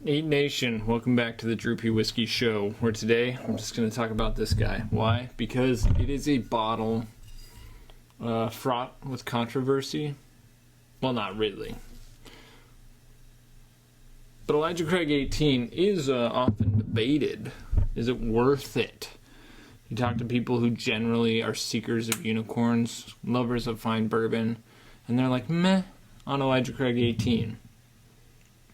Eight Nation, welcome back to the Droopy Whiskey Show, where today I'm just going to talk about this guy. Why? Because it is a bottle fraught with controversy. Well, not really. But Elijah Craig 18 is often debated. Is it worth it? You talk to people who generally are seekers of unicorns, lovers of fine bourbon, and they're like, meh, on Elijah Craig 18.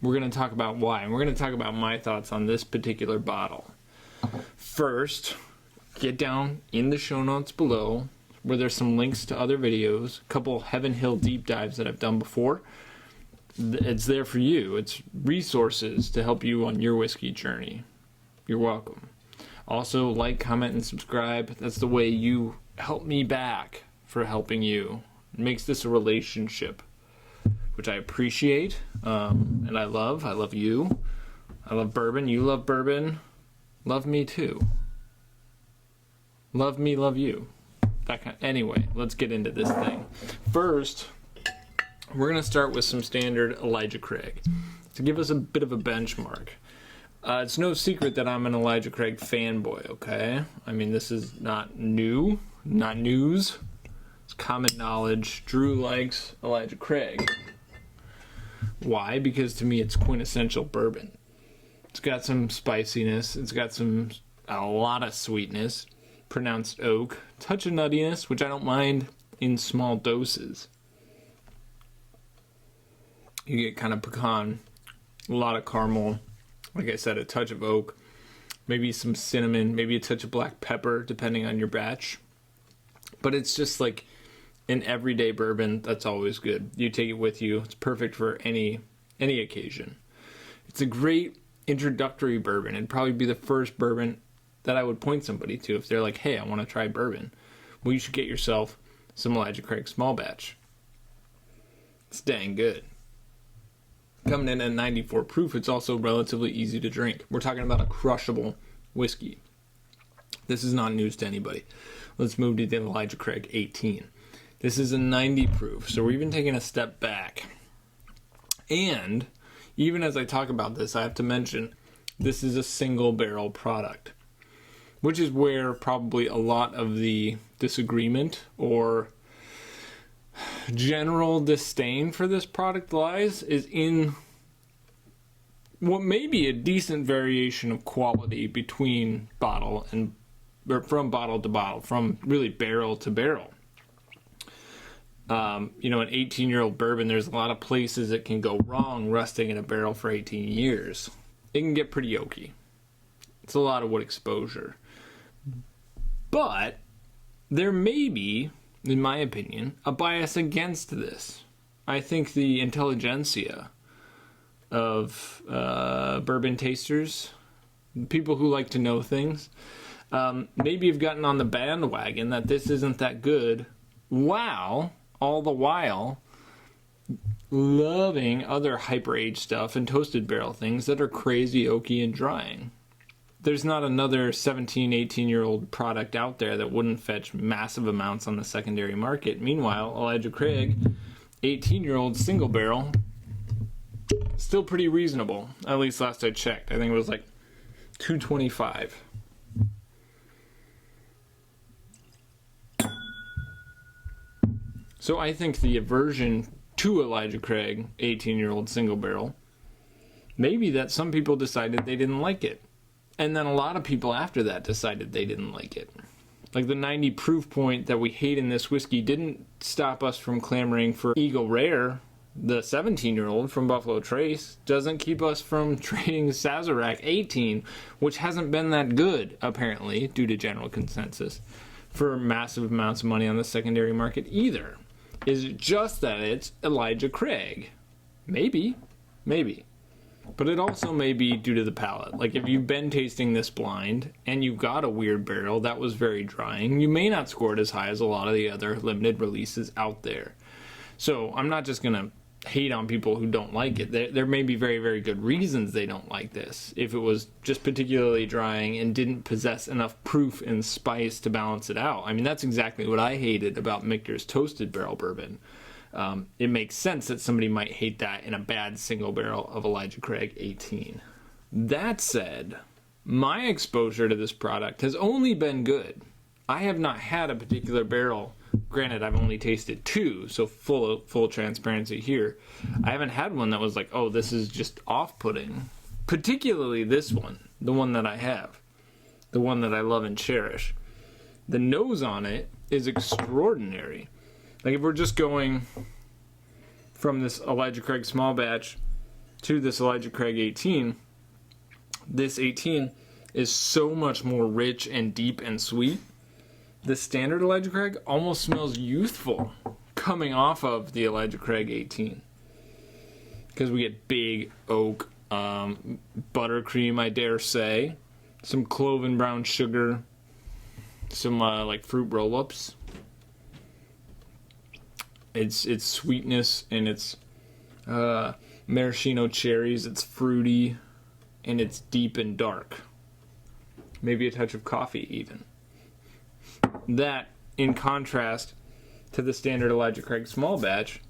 We're going to talk about why, and we're going to talk about my thoughts on this particular bottle. First, get down in the show notes below, where there's some links to other videos, a couple Heaven Hill deep dives that I've done before. It's there for you. It's resources to help you on your whiskey journey. You're welcome. Also, like, comment, and subscribe. That's the way you help me back for helping you. It makes this a relationship, which I appreciate, and I love. I love you. I love bourbon. You love bourbon. Love me too. Love me, love you. Anyway, let's get into this thing. First, we're going to start with some standard Elijah Craig to give us a bit of a benchmark. It's no secret that I'm an Elijah Craig fanboy, okay? I mean, this is not new, not news. It's common knowledge. Drew likes Elijah Craig. Why? Because to me it's quintessential bourbon. It's got some spiciness, it's got a lot of sweetness, pronounced oak, touch of nuttiness, which I don't mind in small doses. You get kind of pecan, a lot of caramel, like I said, a touch of oak, maybe some cinnamon, maybe a touch of black pepper, depending on your batch. But it's just like an everyday bourbon that's always good. You take it with you. It's perfect for any occasion. It's a great introductory bourbon. It'd probably be the first bourbon that I would point somebody to if they're like, hey, I want to try bourbon. Well, you should get yourself some Elijah Craig small batch. It's dang good. Coming in at 94 proof, it's also relatively easy to drink. We're talking about a crushable whiskey. This is not news to anybody. Let's move to the Elijah Craig 18. This is a 90 proof, so we're even taking a step back. And even as I talk about this, I have to mention this is a single barrel product, which is where probably a lot of the disagreement or general disdain for this product lies, is in what may be a decent variation of quality between bottle and from bottle to bottle, from really barrel to barrel. An 18-year-old bourbon, there's a lot of places it can go wrong resting in a barrel for 18 years. It can get pretty oaky. It's a lot of wood exposure. But there may be, in my opinion, a bias against this. I think the intelligentsia of bourbon tasters, people who like to know things, maybe have gotten on the bandwagon that this isn't that good, all the while loving other hyper-aged stuff and toasted barrel things that are crazy oaky and drying. There's not another 17, 18-year-old product out there that wouldn't fetch massive amounts on the secondary market. Meanwhile, Elijah Craig, 18-year-old single barrel, still pretty reasonable. At least last I checked. I think it was like $225. So I think the aversion to Elijah Craig, 18-year-old single barrel, maybe that some people decided they didn't like it. And then a lot of people after that decided they didn't like it. Like the 90 proof point that we hate in this whiskey didn't stop us from clamoring for Eagle Rare. The 17-year-old from Buffalo Trace doesn't keep us from trading Sazerac 18, which hasn't been that good, apparently, due to general consensus, for massive amounts of money on the secondary market either. Is it just that it's Elijah Craig? Maybe. But it also may be due to the palate. Like if you've been tasting this blind and you got a weird barrel that was very drying, you may not score it as high as a lot of the other limited releases out there. So I'm not just going to hate on people who don't like it. There may be very, very good reasons they don't like this. If it was just particularly drying and didn't possess enough proof and spice to balance it out. I mean, that's exactly what I hated about Michter's toasted barrel bourbon. It makes sense that somebody might hate that in a bad single barrel of Elijah Craig 18. That said, my exposure to this product has only been good. I have not had a particular barrel. Granted, I've only tasted 2, so full transparency here. I haven't had one that was like, oh, this is just off-putting. Particularly this one, the one that I have. The one that I love and cherish. The nose on it is extraordinary. Like, if we're just going from this Elijah Craig small batch to this Elijah Craig 18, this 18 is so much more rich and deep and sweet. The standard Elijah Craig almost smells youthful coming off of the Elijah Craig 18. Because we get big oak, buttercream, I dare say, some clove and brown sugar, some like fruit roll-ups. It's sweetness and it's maraschino cherries. It's fruity and it's deep and dark. Maybe a touch of coffee even. That, in contrast to the standard Elijah Craig small batch,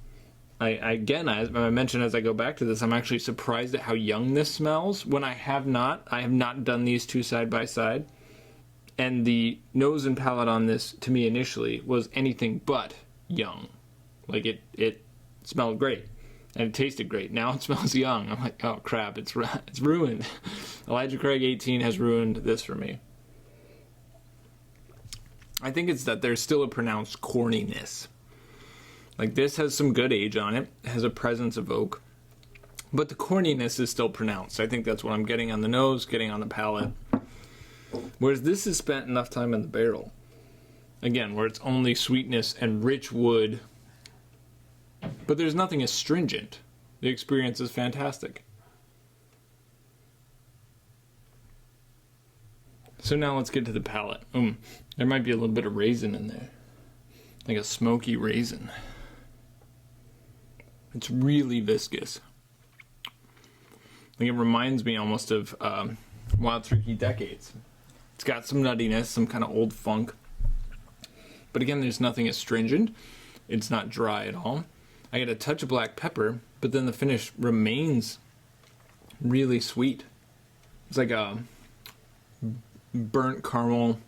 as I mentioned as I go back to this, I'm actually surprised at how young this smells. When I have not done these two side by side. And the nose and palate on this, to me initially, was anything but young. Like, it smelled great. And it tasted great. Now it smells young. I'm like, oh crap, it's ruined. Elijah Craig 18 has ruined this for me. I think it's that there's still a pronounced corniness. Like, this has some good age on it. It has a presence of oak. But the corniness is still pronounced. I think that's what I'm getting on the nose, getting on the palate. Whereas this has spent enough time in the barrel. Again, where it's only sweetness and rich wood. But there's nothing astringent. The experience is fantastic. So now let's get to the palate. There might be a little bit of raisin in there. Like a smoky raisin. It's really viscous. Like, it reminds me almost of Wild Turkey Decades. It's got some nuttiness, some kind of old funk. But again, there's nothing astringent. It's not dry at all. I get a touch of black pepper, but then the finish remains really sweet. It's like a burnt caramel.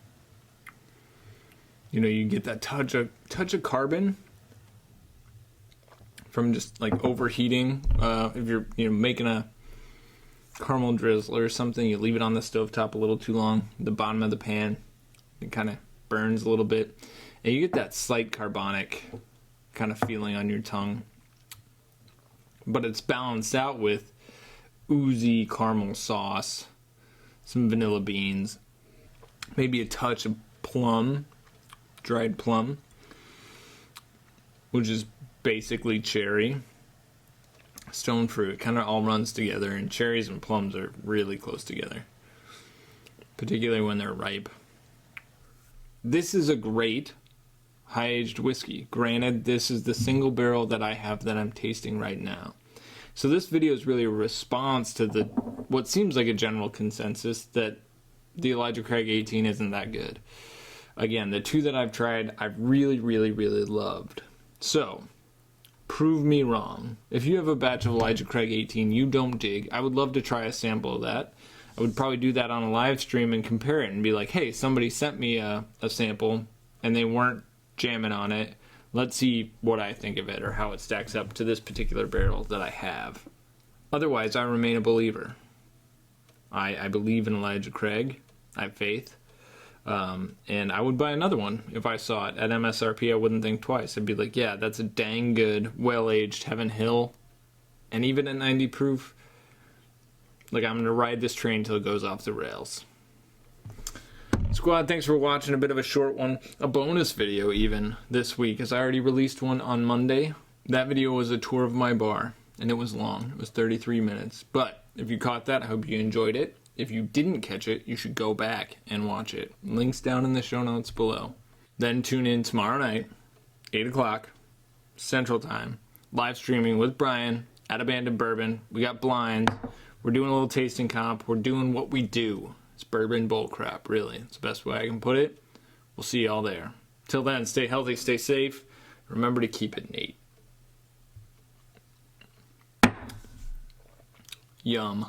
You know, you get that touch of carbon from just like overheating. If you're making a caramel drizzle or something, you leave it on the stovetop a little too long, the bottom of the pan, it kind of burns a little bit, and you get that slight carbonic kind of feeling on your tongue. But it's balanced out with oozy caramel sauce, some vanilla beans, maybe a touch of plum, dried plum, which is basically cherry. Stone fruit kind of all runs together, and cherries and plums are really close together, particularly when they're ripe. This is a great high-aged whiskey. Granted, this is the single barrel that I have that I'm tasting right now. So this video is really a response to what seems like a general consensus that the Elijah Craig 18 isn't that good. Again, the 2 that I've tried, I've really, really, really loved. So, prove me wrong. If you have a batch of Elijah Craig 18 you don't dig, I would love to try a sample of that. I would probably do that on a live stream and compare it and be like, hey, somebody sent me a sample and they weren't jamming on it. Let's see what I think of it or how it stacks up to this particular barrel that I have. Otherwise, I remain a believer. I believe in Elijah Craig. I have faith. And I would buy another one if I saw it at MSRP. I wouldn't think twice. I'd be like, yeah, that's a dang good, well-aged Heaven Hill. And even at 90 proof, like, I'm going to ride this train till it goes off the rails. Squad, thanks for watching. A bit of a short one. A bonus video even this week, as I already released one on Monday. That video was a tour of my bar, and it was long. It was 33 minutes. But if you caught that, I hope you enjoyed it. If you didn't catch it, you should go back and watch it. Links down in the show notes below. Then tune in tomorrow night, 8 o'clock, Central Time. Live streaming with Brian at Abandoned Bourbon. We got blinds. We're doing a little tasting comp. We're doing what we do. It's bourbon bullcrap, really. It's the best way I can put it. We'll see y'all there. Till then, stay healthy, stay safe. Remember to keep it neat. Yum.